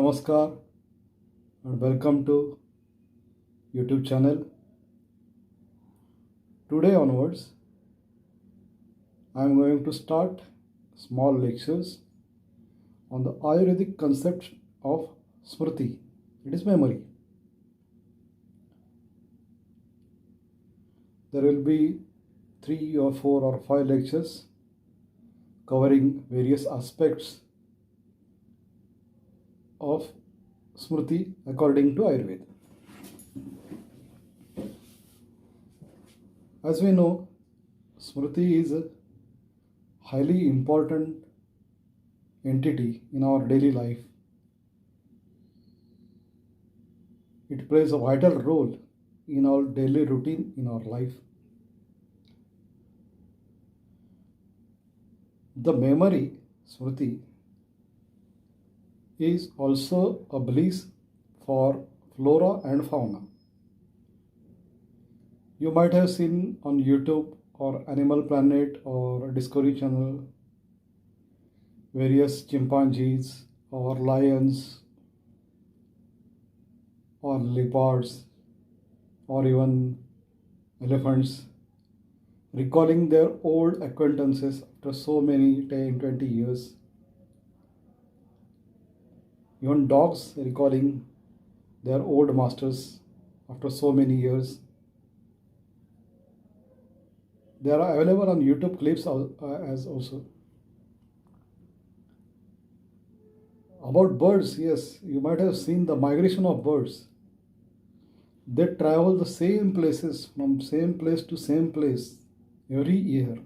Namaskar and welcome to YouTube channel. Today onwards, I am going to start small lectures on the Ayurvedic concept of Smriti. It is memory. There will be 3 or 4 or 5 lectures covering various aspects of Smriti according to Ayurveda. As we know, Smriti is a highly important entity in our daily life. It plays a vital role in our daily routine in our life. The memory, Smriti, is also a bliss for flora and fauna. You might have seen on YouTube or Animal Planet or Discovery Channel various chimpanzees or lions or leopards or even elephants recalling their old acquaintances after so many 10, 20 years. Even dogs recalling their old masters after so many years. They are available on YouTube clips as also. About birds, yes, you might have seen the migration of birds. They travel the same places from same place to same place every year.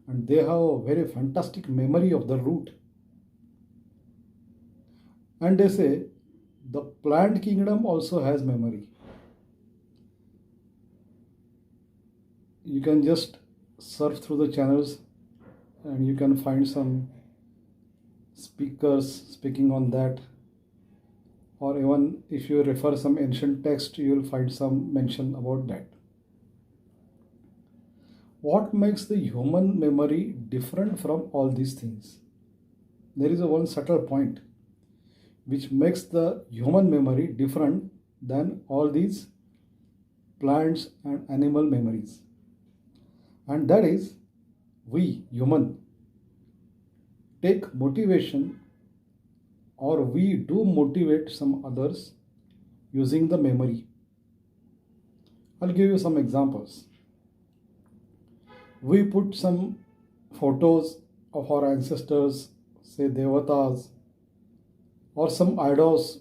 And they have a very fantastic memory of the route. And they say the plant kingdom also has memory. You can just surf through the channels and you can find some speakers speaking on that, or even if you refer some ancient text you will find some mention about that. What makes the human memory different from all these things? There is a one subtle point which makes the human memory different than all these plants and animal memories. And that is, we human take motivation, or we do motivate some others using the memory. I'll give you some examples. We put some photos of our ancestors, say devatas, or some idols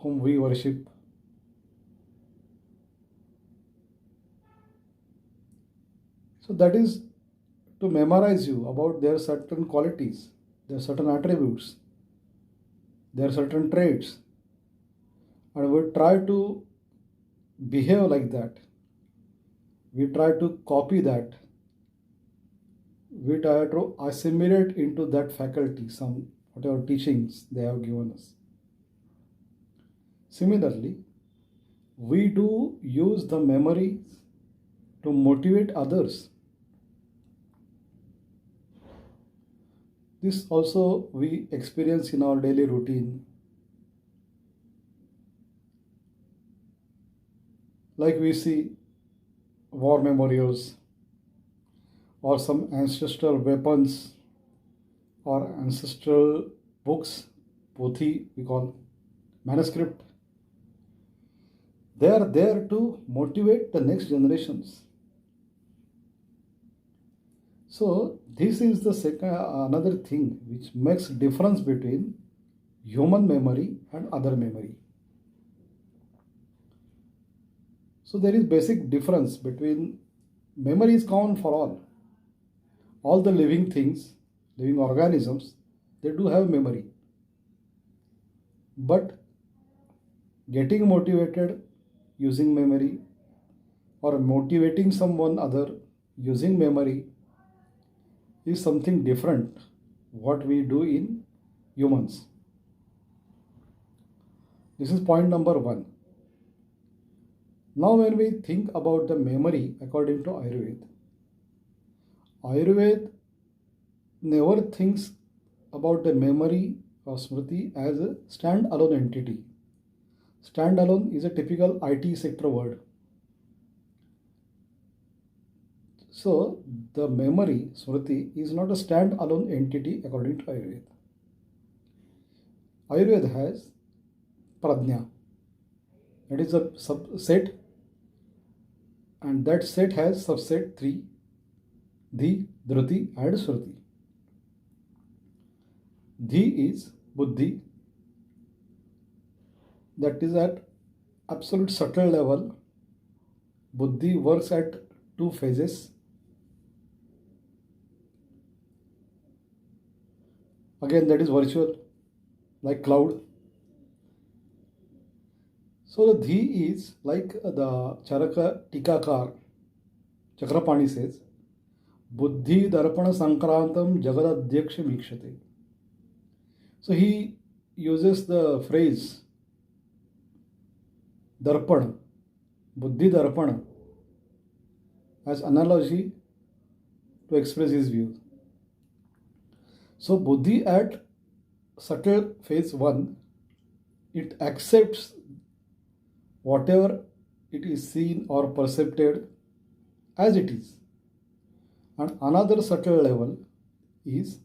whom we worship. So that is to memorize you about their certain qualities, their certain attributes, their certain traits. And we try to behave like that. We try to copy that. We try to assimilate into that faculty some whatever teachings they have given us. Similarly, we do use the memories to motivate others. This also we experience in our daily routine. Like we see war memorials or some ancestral weapons or ancestral books, pothi we call, manuscript. They are there to motivate the next generations. So this is the second another thing which makes difference between human memory and other memory. So there is basic difference between memory is common for all. All the living things, living organisms, they do have memory. But getting motivated using memory or motivating someone other using memory is something different what we do in humans. This is point number 1. Now when we think about the memory according to Ayurveda never thinks about the memory or Smriti as a stand-alone entity. Stand-alone is a typical IT sector word. So the memory, Smriti, is not a stand-alone entity according to Ayurveda. Ayurveda has Pradnya. That is a subset, and that set has subset 3, Dhi, Dhruti and Shruti. Dhi is Buddhi, that is at absolute subtle level. Buddhi works at 2 phases. Again, that is virtual, like cloud. So the Dhi is like the Charaka Tikakar, Chakrapani says, Buddhi Darpana Sankrantam Jagadadhyaksha Mikshate. So he uses the phrase Darpana, Buddhi Darpana, as analogy to express his views. So Buddhi at subtle phase 1, it accepts whatever it is seen or perceived as it is. And another subtle level is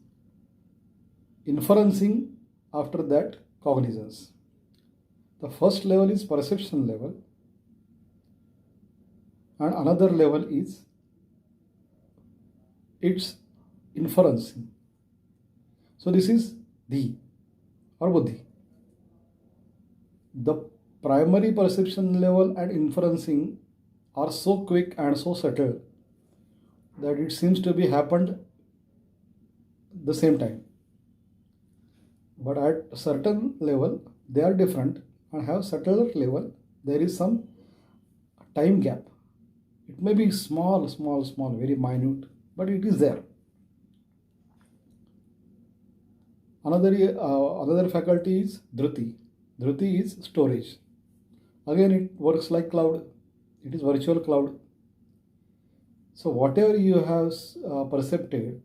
inferencing after that cognizance. The first level is perception level, and another level is its inferencing. So this is Dhi or Buddhi. The primary perception level and inferencing are so quick and so subtle that it seems to be happened the same time. But at a certain level, they are different and have subtler level. There is some time gap. It may be small, very minute, but it is there. Another faculty is Dhruti. Dhruti is storage. Again, it works like cloud. It is virtual cloud. So whatever you have perceived,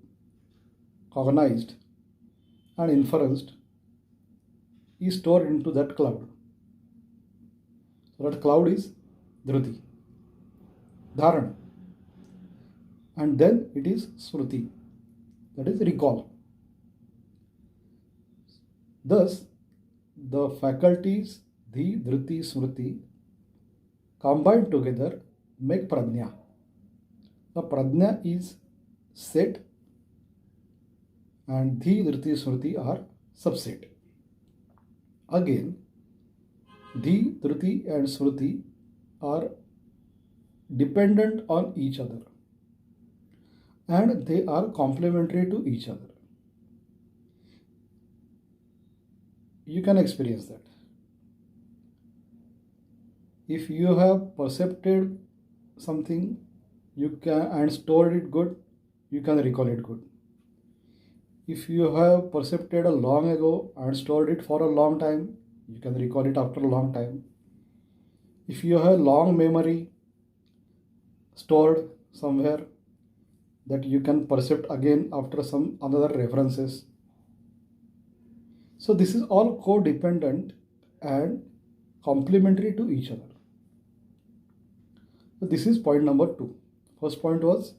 cognized, and inferenced is stored into that cloud. So that cloud is Dhruti, Dharana. And then it is Smriti, that is recall. Thus, the faculties Dhi, Dhruti, Smriti combined together make Pradnya. The Pradnya is set and Dhi, Dhruti, Smriti are subset. Again, Dhi, Dhruti and Smriti are dependent on each other and they are complementary to each other. You can experience that. If you have perceived something you can and stored it good, you can recall it good. If you have perceived a long ago and stored it for a long time, you can recall it after a long time. If you have long memory stored somewhere, that you can perceive again after some other references. So this is all codependent and complementary to each other. So this is point number 2. First point was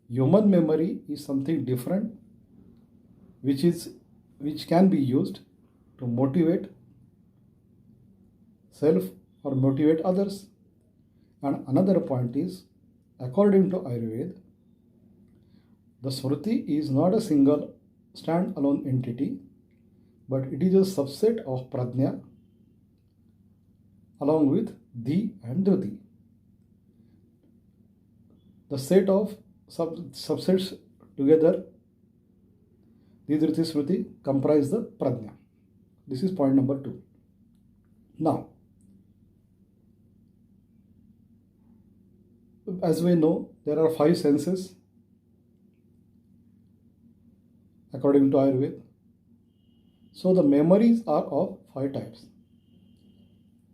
human memory is something different which can be used to motivate self or motivate others. And another point is, according to Ayurveda, the Smriti is not a single stand-alone entity, but it is a subset of Pradnya along with Dhi and Dhruti. The set of subsets together, Dhi, Dhruti, Smriti, comprise the Pradnya. This is point number 2. Now, as we know, there are 5 senses according to Ayurveda. So the memories are of 5 types: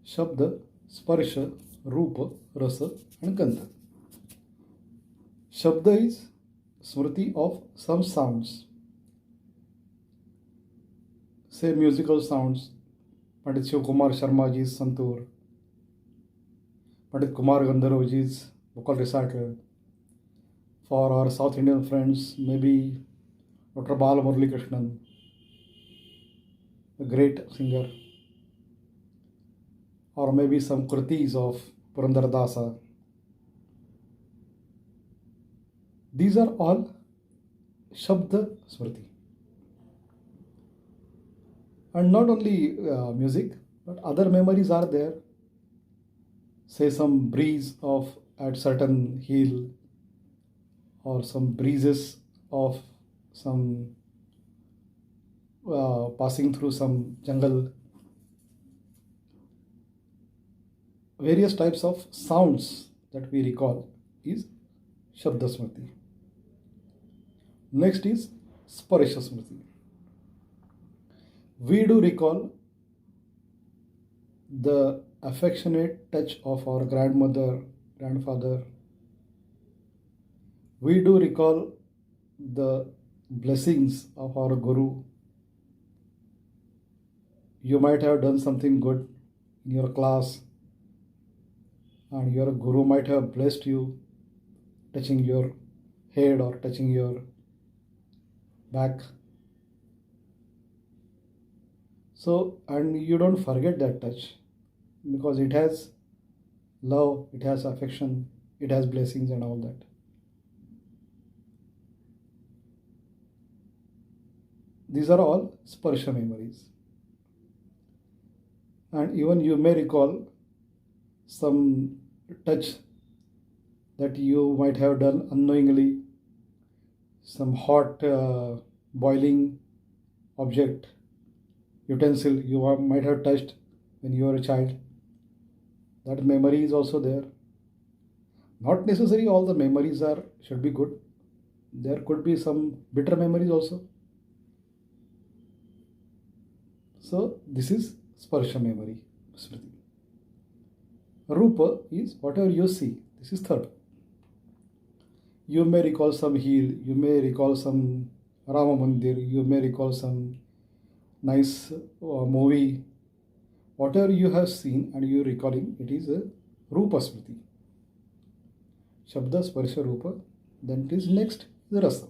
Shabda, Sparsha, Rupa, Rasa and Gandha. Shabda is Smriti of some sounds. say musical sounds, Pandit Shiv Kumar Sharma ji's Santur, Pandit Kumar Gandharv ji's vocal recital. For our South Indian friends, maybe Dr. Bala Murali Krishnan, a great singer, or maybe some kritis of Purandara Dasa. These are all Shabda Smriti. And not only music, but other memories are there. Say some breeze of at certain hill, or some breezes of some passing through some jungle. Various types of sounds that we recall is Shabda Smriti. Next is Sparsha Smriti. We do recall the affectionate touch of our grandmother, grandfather. We do recall the blessings of our Guru. You might have done something good in your class, and your Guru might have blessed you, touching your head or touching your back. So, and you don't forget that touch because it has love, it has affection, it has blessings and all that. These are all Sparsha memories. And even you may recall some touch that you might have done unknowingly, some hot boiling object, utensil you might have touched when you were a child. That memory is also there. Not necessarily all the memories should be good. There could be some bitter memories also. So this is Sparsha memory, Smriti. Rupa is whatever you see. This is third. You may recall some hill, you may recall some Rama Mandir, you may recall some nice movie. Whatever you have seen and you recalling, it is a Rupa Smriti. Shabda Sparsha Rupa. Then it is next the Rasa.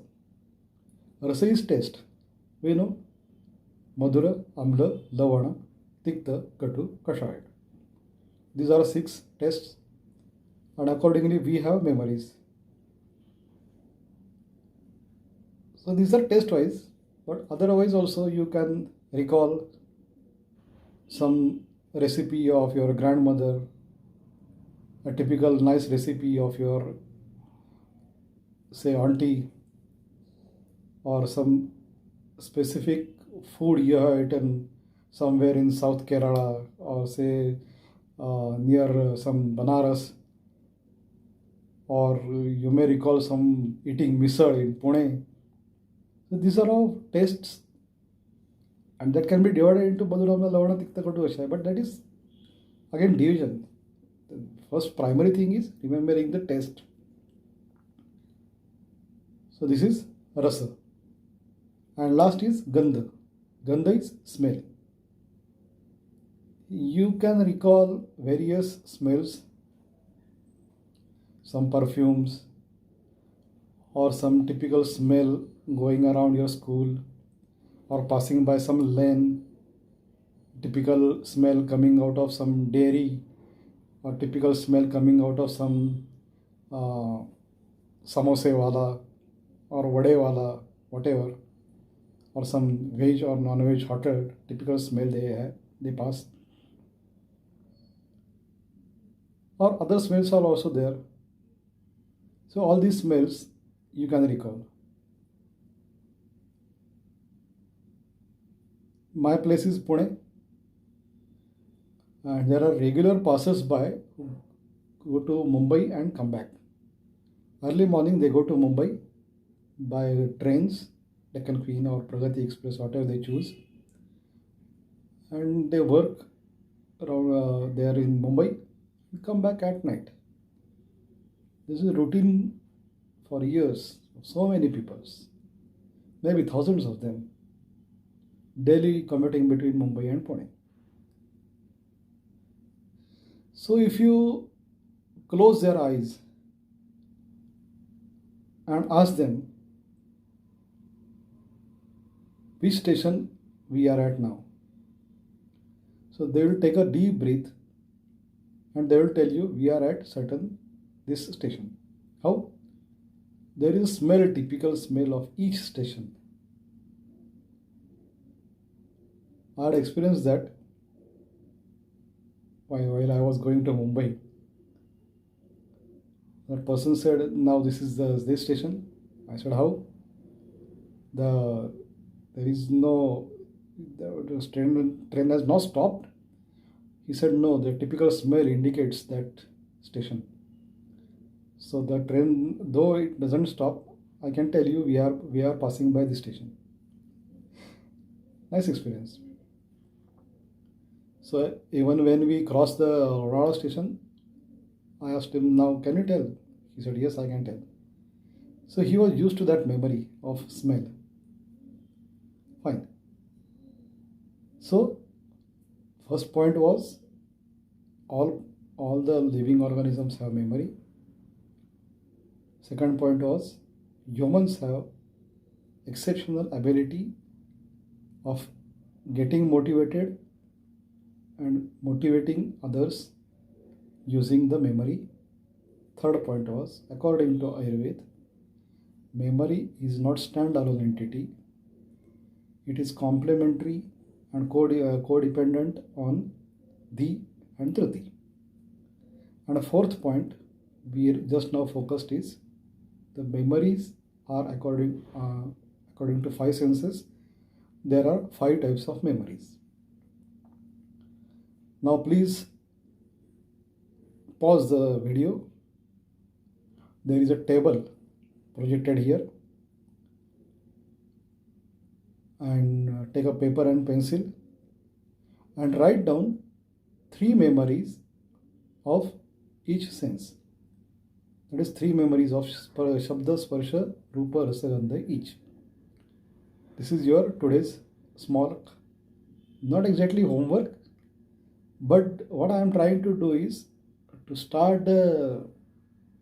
Rasa is taste. We know Madhura, Amla, Lavana, Tikta, Katu, Kashaya. These are 6 tests, and accordingly we have memories. So these are test wise, but otherwise also you can recall some recipe of your grandmother, a typical nice recipe of your, say, auntie, or some specific food you have eaten somewhere in South Kerala, or say near some Banaras, or you may recall some eating misal in Pune. So these are all tastes, and that can be divided into Madhuramla, Lavana, Tikta, Katu, Kashaya, but that is again division. The first primary thing is remembering the taste. So this is Rasa. And last is Gandha. Gandha is smell. You can recall various smells, some perfumes, or some typical smell going around your school, or passing by some lane, typical smell coming out of some dairy, or typical smell coming out of some samosa wala or vade wala, whatever, or some veg or non-veg hotel, typical smell they pass. Or other smells are also there. So all these smells you can recall. My place is Pune, and there are regular passers-by who go to Mumbai and come back. Early morning they go to Mumbai by trains, Deccan Queen or Pragati Express, whatever they choose, and they work around there in Mumbai and come back at night. This is a routine for years, so many people, maybe thousands of them. daily commuting between Mumbai and Pune. So if you close their eyes and ask them which station we are at now, so they will take a deep breath and they will tell you we are at certain this station. How? There is a smell, a typical smell of each station. I had experienced that while I was going to Mumbai. That person said, "Now this is this station." I said, "How?" The there is no the train has not stopped. He said, "No, the typical smell indicates that station." So the train, though it doesn't stop, I can tell you we are passing by the station. Nice experience. So even when we crossed the Aurora station, I asked him, "Now can you tell?" He said, "Yes, I can tell." So he was used to that memory of smell. Fine. So first point was all the living organisms have memory. Second point was humans have exceptional ability of getting motivated and motivating others using the memory. Third point was, according to Ayurveda, memory is not standalone entity. It is complementary and codependent on the and Triti. And a fourth point we just now focused is the memories are according to five senses. There are five types of memories. Now please pause the video. There is a table projected here, and take a paper and pencil and write down three memories of each sense. That is three memories of Shabda, Sparsha, Rupa, Rasa, Gandha each. This is your today's small, not exactly homework, but what I am trying to do is to start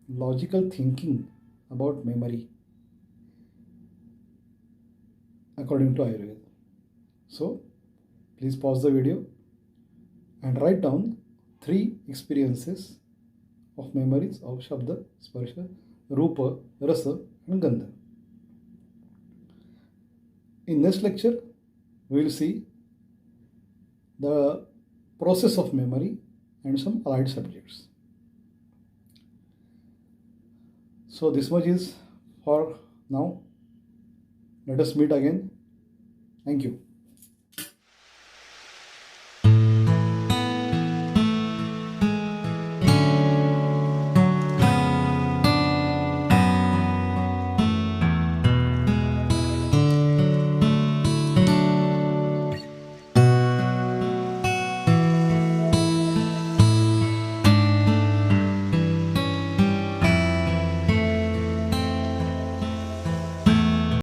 logical thinking about memory according to Ayurveda. So please pause the video and write down three experiences of memories of Shabda, Sparsha, Rupa, Rasa and Gandha. In next lecture, we will see the process of memory and some allied subjects. So this much is for now. Let us meet again. Thank you.